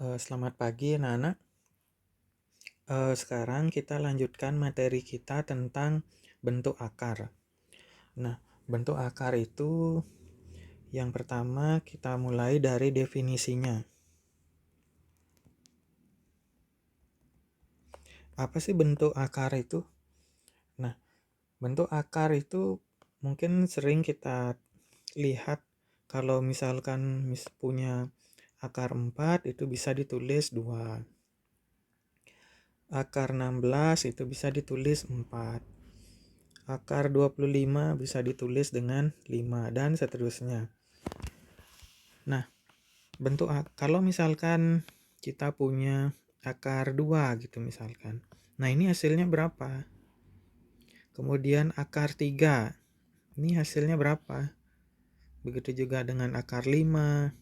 Selamat pagi anak-anak. Sekarang kita lanjutkan materi kita tentang bentuk akar. Nah, bentuk akar itu yang pertama kita mulai dari definisinya. Apa sih bentuk akar itu? Nah, bentuk akar itu mungkin sering kita lihat kalau misalkan punya akar 4 itu bisa ditulis 2. Akar 16 itu bisa ditulis 4. Akar 25 bisa ditulis dengan 5 dan seterusnya. Nah, kalau misalkan kita punya akar 2 gitu misalkan. Nah, ini hasilnya berapa? Kemudian akar 3. Ini hasilnya berapa? Begitu juga dengan akar 5,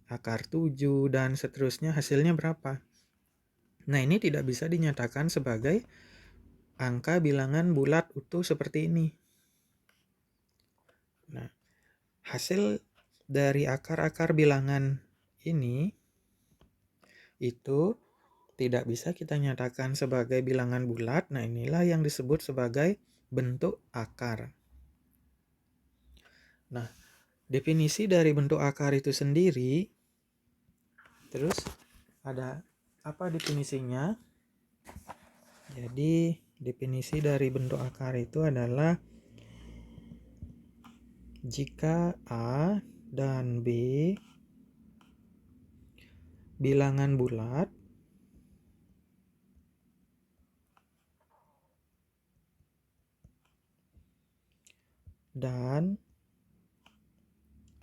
akar 7 dan seterusnya hasilnya berapa? Nah, ini tidak bisa dinyatakan sebagai angka bilangan bulat utuh seperti ini. Nah, hasil dari akar-akar bilangan ini itu tidak bisa kita nyatakan sebagai bilangan bulat. Nah, inilah yang disebut sebagai bentuk akar. Nah, definisi dari bentuk akar itu sendiri, terus ada apa definisinya? Jadi, definisi dari bentuk akar itu adalah jika A dan B bilangan bulat dan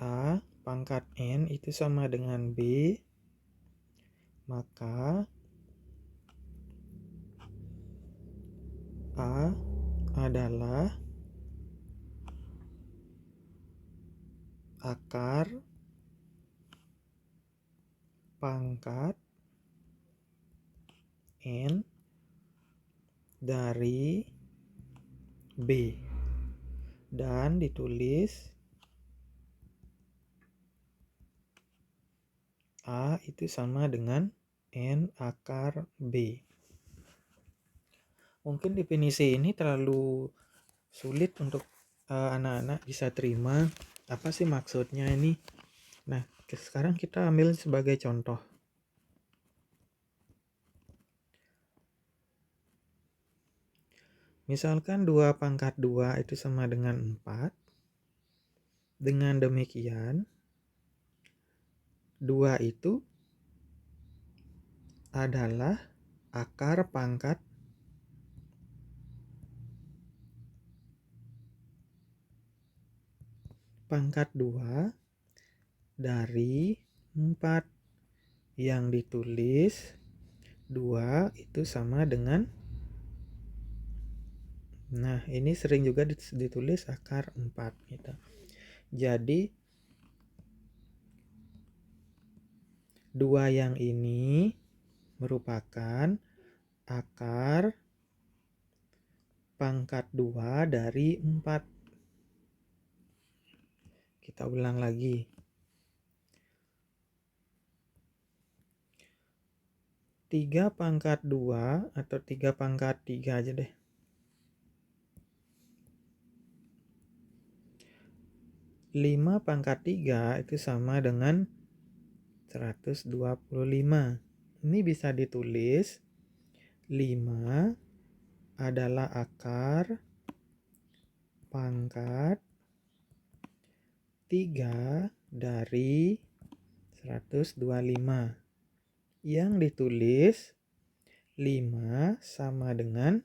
A pangkat N itu sama dengan B, maka A adalah akar pangkat N dari B dan ditulis A itu sama dengan N akar B. Mungkin definisi ini terlalu sulit untuk anak-anak bisa terima. Apa sih maksudnya ini? Nah, sekarang kita ambil sebagai contoh. Misalkan 2 pangkat 2 itu sama dengan 4. Dengan demikian, 2 itu adalah akar pangkat pangkat 2 dari 4 yang ditulis 2 itu sama dengan, nah ini sering juga ditulis akar 4 gitu. Jadi 2 yang ini merupakan akar pangkat 2 dari 4. Kita ulang lagi. 3 pangkat 2 atau 3 pangkat 3 aja deh. 5 pangkat 3 itu sama dengan 125. Ini bisa ditulis 5 adalah akar pangkat 3 dari 125. Yang ditulis 5 sama dengan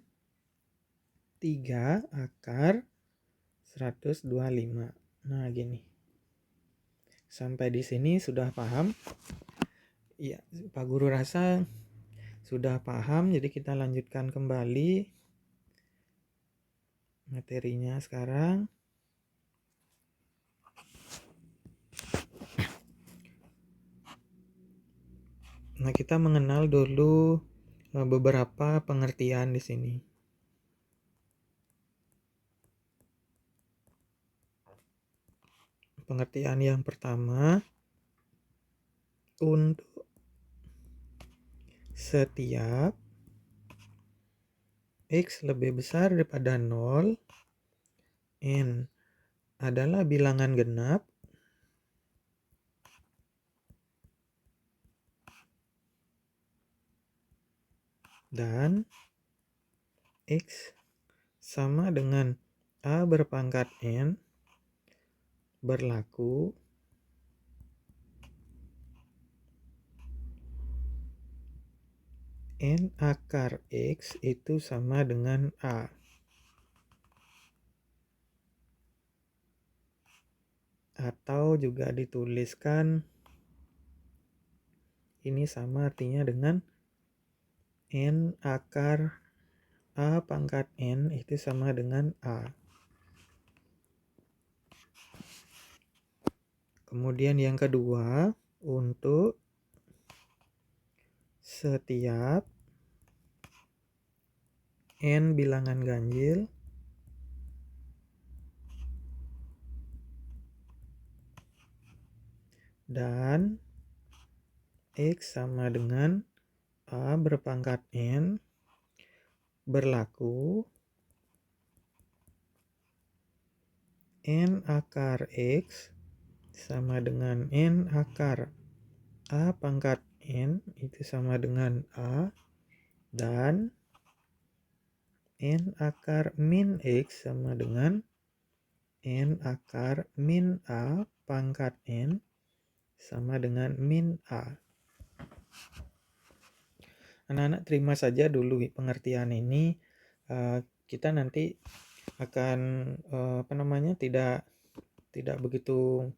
3 akar 125. Nah, gini. Sampai di sini sudah paham? Ya, Pak Guru rasa sudah paham, jadi kita lanjutkan kembali materinya sekarang. Nah, kita mengenal dulu beberapa pengertian di sini. Pengertian yang pertama, untuk setiap X lebih besar daripada 0, N adalah bilangan genap, dan X sama dengan A berpangkat N berlaku N akar X itu sama dengan A. Atau juga dituliskan ini sama artinya dengan N akar A pangkat N itu sama dengan A. Kemudian yang kedua, untuk setiap N bilangan ganjil dan X sama dengan A berpangkat N berlaku N akar X sama dengan N akar A pangkat N itu sama dengan A, dan N akar min X sama dengan N akar min A pangkat N sama dengan min A. Anak-anak terima saja dulu pengertian ini. Kita nanti akan tidak begitu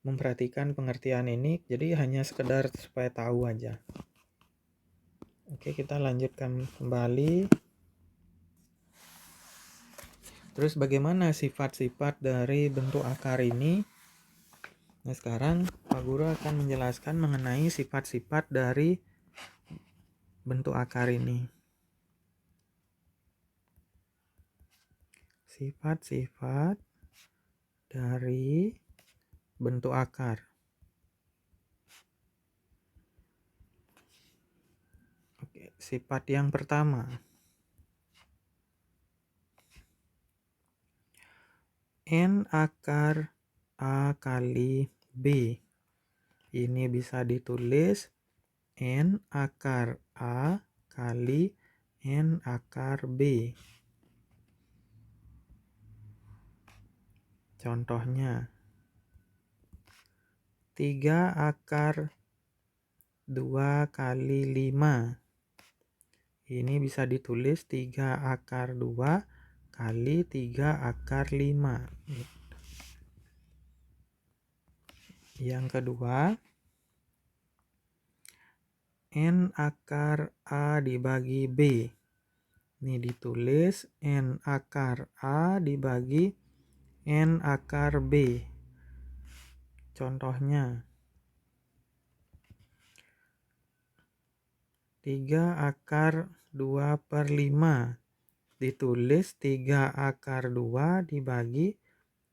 memperhatikan pengertian ini, jadi hanya sekedar supaya tahu aja. Oke, kita lanjutkan kembali. Terus bagaimana sifat-sifat dari bentuk akar ini? Nah, sekarang Pak Guru akan menjelaskan mengenai sifat-sifat dari bentuk akar ini. Sifat-sifat dari bentuk akar. Oke, sifat yang pertama. N akar A kali B. Ini bisa ditulis N akar A kali N akar B. Contohnya 3 akar 2 kali 5. Ini bisa ditulis 3 akar 2 kali 3 akar 5. Yang kedua, N akar A dibagi B. Ini ditulis N akar A dibagi N akar B. Contohnya 3 akar 2 per 5. Ditulis 3 akar 2 dibagi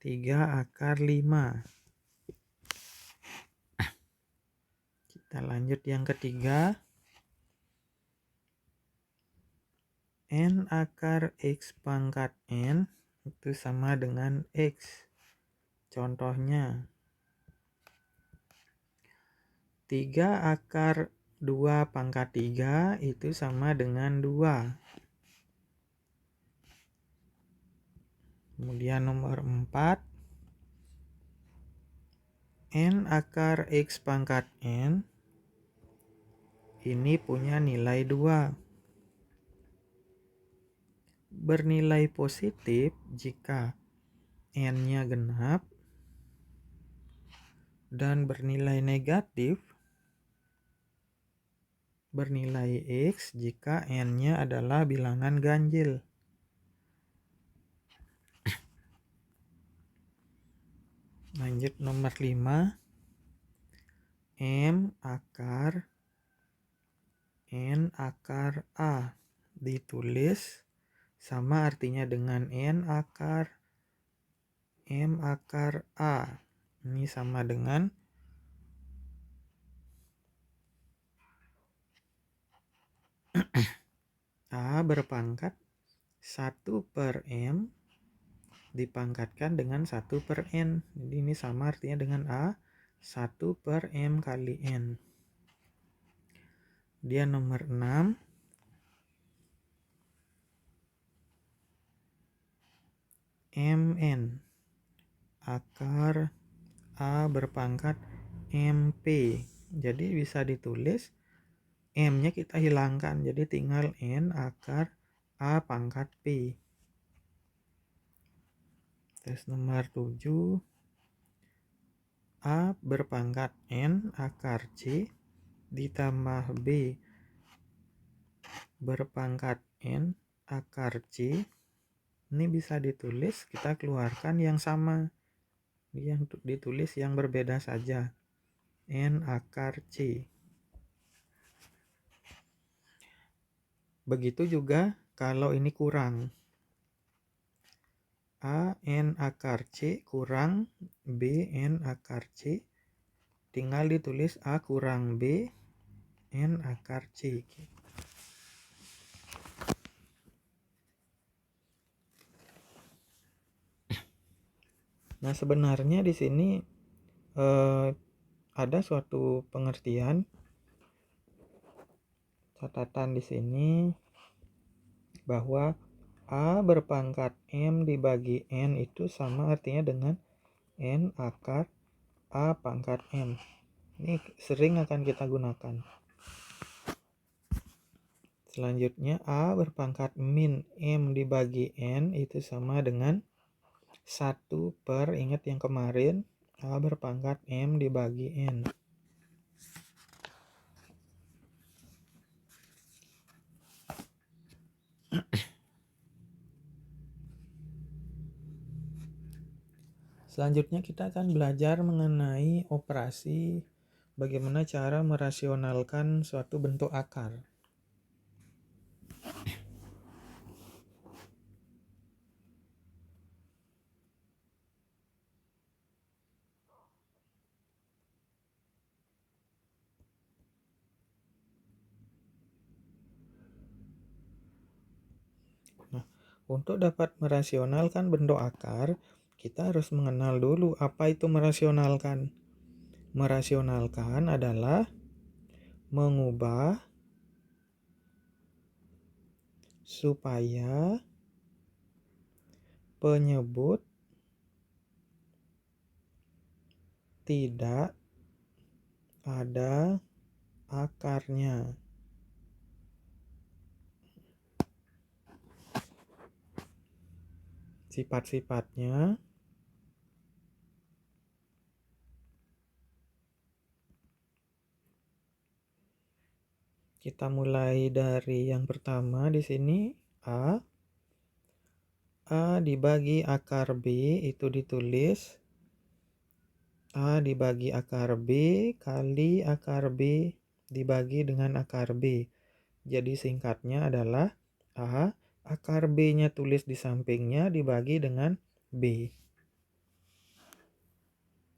3 akar 5. Kita lanjut yang ketiga. N akar X pangkat N itu sama dengan X. Contohnya 3 akar 2 pangkat 3 itu sama dengan 2. Kemudian nomor 4, N akar X pangkat N ini punya nilai 2. Bernilai positif jika N-nya genap dan bernilai negatif bernilai X jika N-nya adalah bilangan ganjil. Lanjut nomor 5, M akar N akar A ditulis sama artinya dengan N akar M akar A. Ini sama dengan A berpangkat 1 per M dipangkatkan dengan 1 per N. Jadi ini sama artinya dengan A, 1 per M kali N. Dia nomor 6. MN. Akar A berpangkat MP. Jadi bisa ditulis M-nya kita hilangkan. Jadi tinggal N akar A pangkat P. Terus nomor 7. A berpangkat N akar C ditambah B berpangkat N akar C. Ini bisa ditulis, kita keluarkan yang sama. Yang ditulis yang berbeda saja. N akar C. Begitu juga kalau ini kurang. A N akar C kurang B N akar C. Tinggal ditulis A kurang B N akar C. Nah, sebenarnya di sini ada suatu pengertian, catatan di sini bahwa A berpangkat M dibagi N itu sama artinya dengan N akar A pangkat M. Ini sering akan kita gunakan. Selanjutnya A berpangkat min M dibagi N itu sama dengan 1 per, ingat yang kemarin, A berpangkat M dibagi N. Selanjutnya kita akan belajar mengenai operasi, bagaimana cara merasionalkan suatu bentuk akar. Nah, untuk dapat merasionalkan bentuk akar, kita harus mengenal dulu apa itu merasionalkan. Merasionalkan adalah mengubah supaya penyebut tidak ada akarnya. Sifat-sifatnya kita mulai dari yang pertama di sini, A. A dibagi akar B itu ditulis A dibagi akar B kali akar B dibagi dengan akar B. Jadi singkatnya adalah A, akar B-nya tulis di sampingnya dibagi dengan B.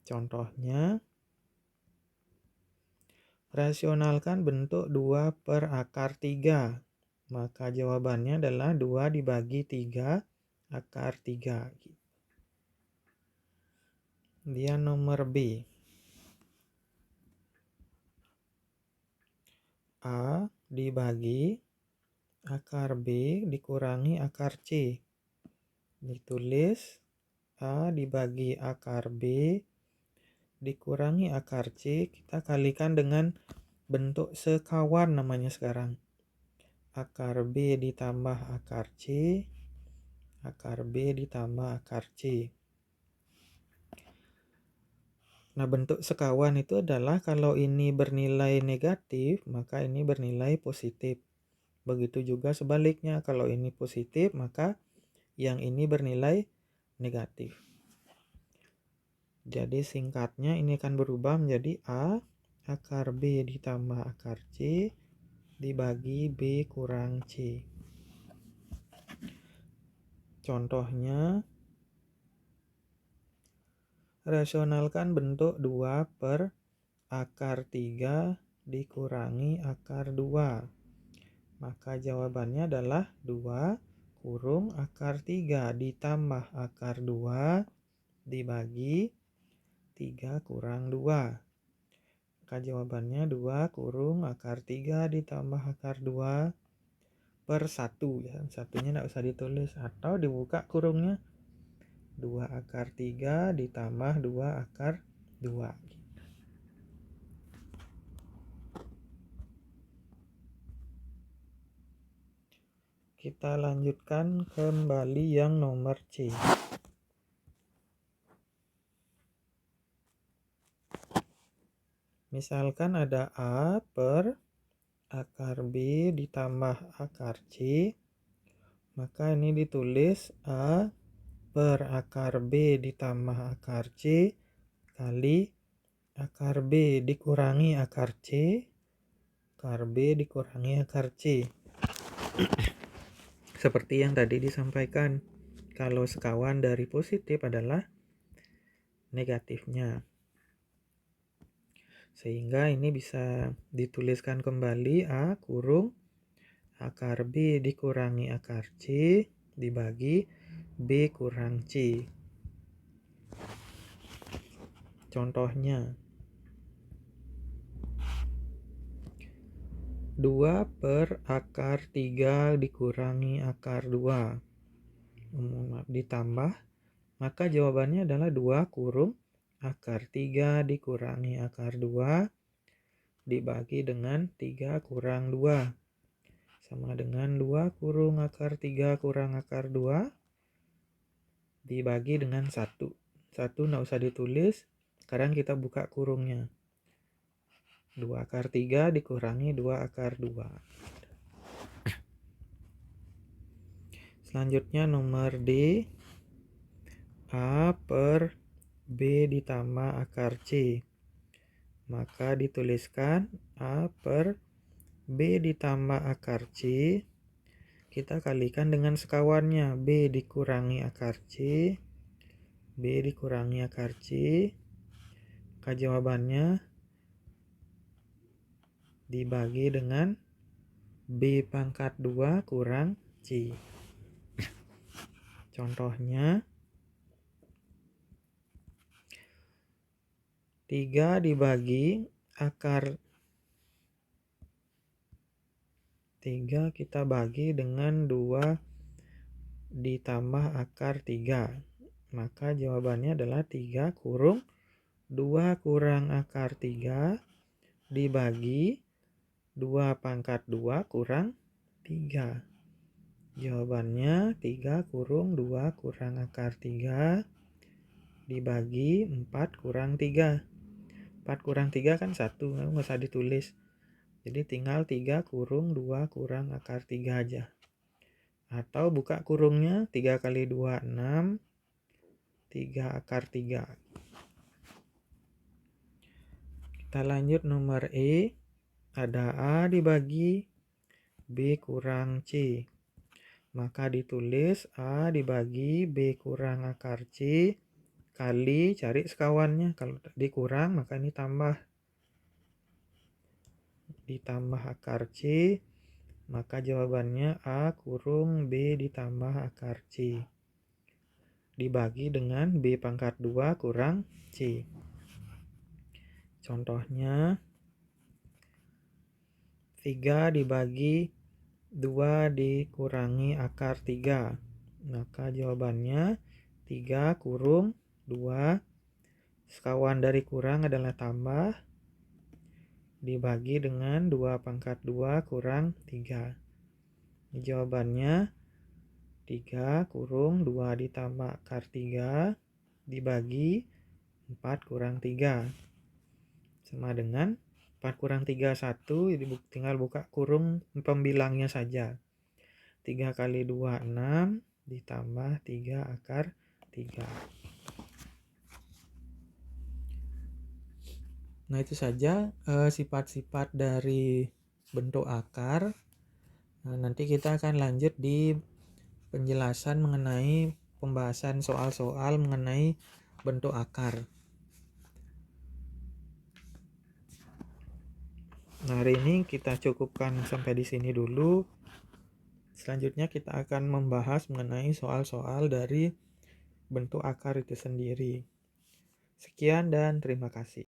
Contohnya, rasionalkan bentuk 2 per akar 3. Maka jawabannya adalah 2 dibagi 3 akar 3. Dia nomor B. A dibagi akar B dikurangi akar C. Ditulis A dibagi akar B dikurangi akar C, kita kalikan dengan bentuk sekawan namanya sekarang. Akar B ditambah akar C, akar B ditambah akar C. Nah, bentuk sekawan itu adalah kalau ini bernilai negatif, maka ini bernilai positif. Begitu juga sebaliknya, kalau ini positif, maka yang ini bernilai negatif. Jadi singkatnya ini akan berubah menjadi A akar B ditambah akar C dibagi B kurang C. Contohnya, rasionalkan bentuk 2 per akar 3 dikurangi akar 2. Maka jawabannya adalah 2 kurung akar 3 ditambah akar 2 dibagi 3 kurang 2. Maka jawabannya 2 kurung akar 3 ditambah akar 2 per 1. Ya, satunya tidak usah ditulis. Atau dibuka kurungnya 2 akar 3 ditambah 2 akar 2. Kita lanjutkan kembali yang nomor C. Misalkan ada A per akar B ditambah akar C, maka ini ditulis A per akar B ditambah akar C kali akar B dikurangi akar C, akar B dikurangi akar C. Seperti yang tadi disampaikan, kalau sekawan dari positif adalah negatifnya. Sehingga ini bisa dituliskan kembali A kurung akar B dikurangi akar C dibagi B kurang C. Contohnya 2 per akar 3 dikurangi akar 2 ditambah, maka jawabannya adalah 2 kurung akar 3 dikurangi akar 2 dibagi dengan 3 kurang 2 sama dengan 2 kurung akar 3 kurang akar 2 dibagi dengan 1. 1 tidak usah ditulis, sekarang kita buka kurungnya. 2 akar 3 dikurangi 2 akar 2. Selanjutnya nomor D, A per B ditambah akar C. Maka dituliskan A per B ditambah akar C, kita kalikan dengan sekawannya B dikurangi akar C, B dikurangi akar C. Maka jawabannya dibagi dengan B pangkat 2 kurang C. Contohnya 3 dibagi akar 3 kita bagi dengan 2 ditambah akar 3. Maka jawabannya adalah 3 kurung 2 kurang akar 3 dibagi 2 pangkat 2 kurang 3. Jawabannya 3 kurung 2 kurang akar 3 dibagi 4 kurang 3. 4 kurang 3 kan 1, nggak usah ditulis. Jadi tinggal 3 kurung 2 kurang akar 3 aja. Atau buka kurungnya 3 kali 2, 6. 3 akar 3. Kita lanjut nomor E. Ada A dibagi B kurang C. Maka ditulis A dibagi B kurang akar C kali, cari sekawannya. Kalau dikurang maka ini tambah. Ditambah akar C, maka jawabannya A kurung B ditambah akar C dibagi dengan B pangkat 2 kurang C. Contohnya 3 dibagi 2 dikurangi akar 3. Maka jawabannya 3 kurung 2, sekawan dari kurang adalah tambah, dibagi dengan 2 pangkat 2 kurang 3. Ini jawabannya 3 kurung 2 ditambah akar 3 dibagi 4 kurang 3. Sama dengan 4 kurang 3, 1. Jadi tinggal buka kurung pembilangnya saja. 3 kali 2, 6. Ditambah 3 akar 3. Nah, itu saja sifat-sifat dari bentuk akar. Nah, nanti kita akan lanjut di penjelasan mengenai pembahasan soal-soal mengenai bentuk akar. Nah, hari ini kita cukupkan sampai di sini dulu. Selanjutnya kita akan membahas mengenai soal-soal dari bentuk akar itu sendiri. Sekian dan terima kasih.